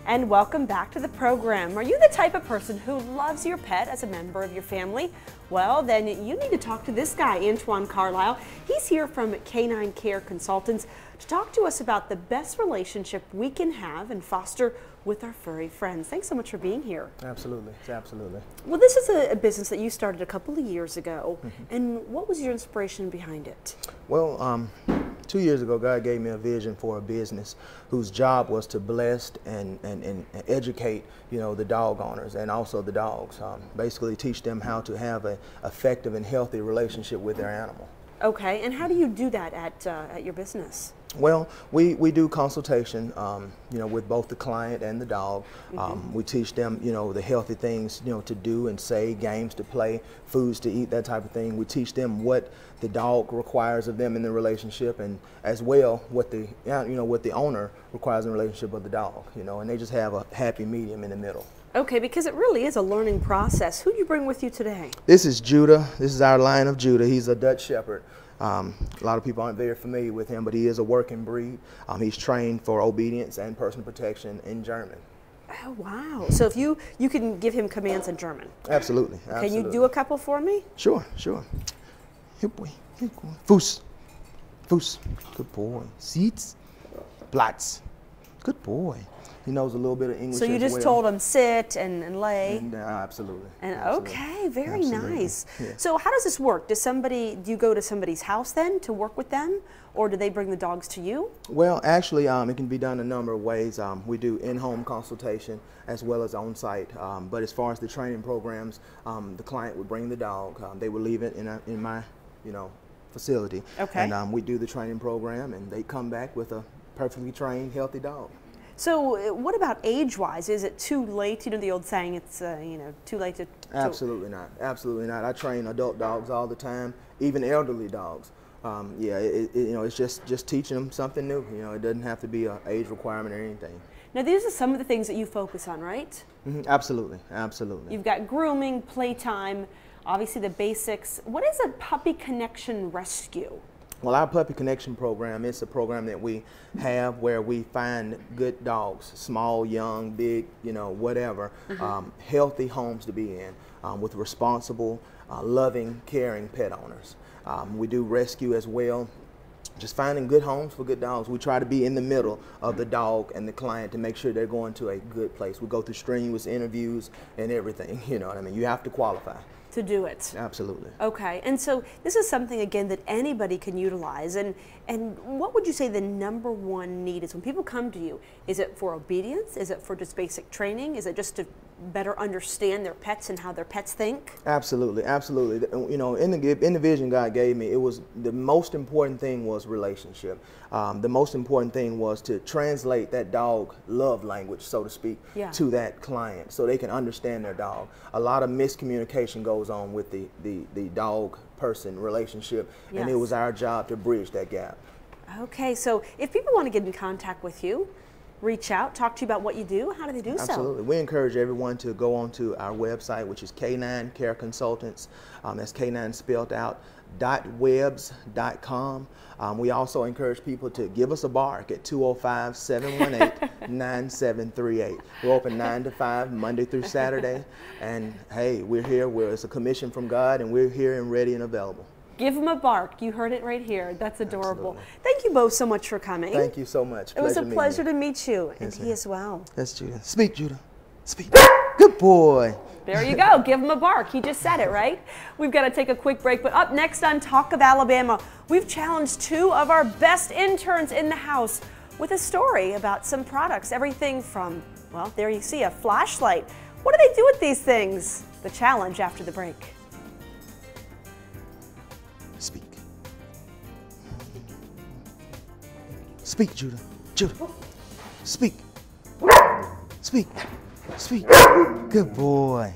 And welcome back to the program. Are you the type of person who loves your pet as a member of your family? Well, then you need to talk to this guy, Antuan Carlisle. He's here from Canine Care Consultants to talk to us about the best relationship we can have and foster with our furry friends. Thanks so much for being here. Absolutely, absolutely. Well, this is a business that you started a couple of years ago. And what was your inspiration behind it? Well, 2 years ago, God gave me a vision for a business whose job was to bless and educate, the dog owners and also the dogs. Basically teach them how to have an effective and healthy relationship with their animal. Okay, and how do you do that at your business? Well, we do consultation, with both the client and the dog. We teach them, the healthy things, to do and say, games to play, foods to eat, that type of thing. We teach them what the dog requires of them in the relationship, and as well what the, what the owner requires in the relationship of the dog, and they just have a happy medium in the middle. Okay, because it really is a learning process. Who do you bring with you today? This is Judah. This is our line of Judah. He's a Dutch Shepherd. A lot of people aren't very familiar with him, but he is a working breed. He's trained for obedience and personal protection in German. Oh, wow. So if you can give him commands in German? Absolutely. Can you do a couple for me? Sure, sure. Here boy, here boy. Fuß, Fuß. Good boy. Sitz, Platz. Good boy. He knows a little bit of English. So you just told him sit and lay? Absolutely. And absolutely. Okay, very Absolutely. Nice. Yeah. So how does this work? Do you go to somebody's house then to work with them, or do they bring the dogs to you? Well, actually, it can be done a number of ways. We do in-home consultation as well as on-site. But as far as the training programs, the client would bring the dog. They would leave it in my, facility. Okay. And we do the training program, and they come back with a perfectly trained, healthy dog. So what about age-wise? Is it too late? The old saying, it's too late to... Absolutely not. Absolutely not. I train adult dogs all the time, even elderly dogs. It's just teaching them something new. It doesn't have to be an age requirement or anything. Now, these are some of the things that you focus on, right? Absolutely. Absolutely. You've got grooming, playtime, obviously the basics. What is a Puppy Connection Rescue? Well, our Puppy Connection program is a program that we have where we find good dogs, small, young, big, whatever, healthy homes to be in with responsible, loving, caring pet owners. We do rescue as well, just finding good homes for good dogs. We try to be in the middle of the dog and the client to make sure they're going to a good place. We go through strenuous interviews and everything, you know what I mean? You have to qualify to do it. Absolutely. Okay, and so this is something, again, that anybody can utilize. And what would you say the #1 need is when people come to you? Is it for obedience? Is it for just basic training? Is it just to better understand their pets and how their pets think? Absolutely, absolutely. In the vision God gave me, it was the most important thing was relationship. The most important thing was to translate that dog love language, so to speak, to that client so they can understand their dog. A lot of miscommunication goes on with the dog-person relationship, and it was our job to bridge that gap. Okay, so if people want to get in contact with you, reach out, talk to you about what you do, how do they do so? Absolutely. We encourage everyone to go on to our website, which is Canine Care Consultants. That's Canine spelled out, .webs.com. We also encourage people to give us a bark at 205-718-9738. We're open 9 to 5, Monday through Saturday. And hey, we're here. It's a commission from God, and we're here and ready and available. Give them a bark. You heard it right here. That's adorable. Absolutely. Thank you both so much for coming. Thank you so much. It was a pleasure to meet you, and he as well. That's Judah. Speak, Judah. Speak. Good boy. There you go. Give him a bark. He just said it, right? We've got to take a quick break, but up next on Talk of Alabama, we've challenged 2 of our best interns in the house with a story about some products. Everything from, well, there you see a flashlight. What do they do with these things? The challenge after the break. Speak. Speak, Judah. Judah. Speak. Speak. Speak. Good boy.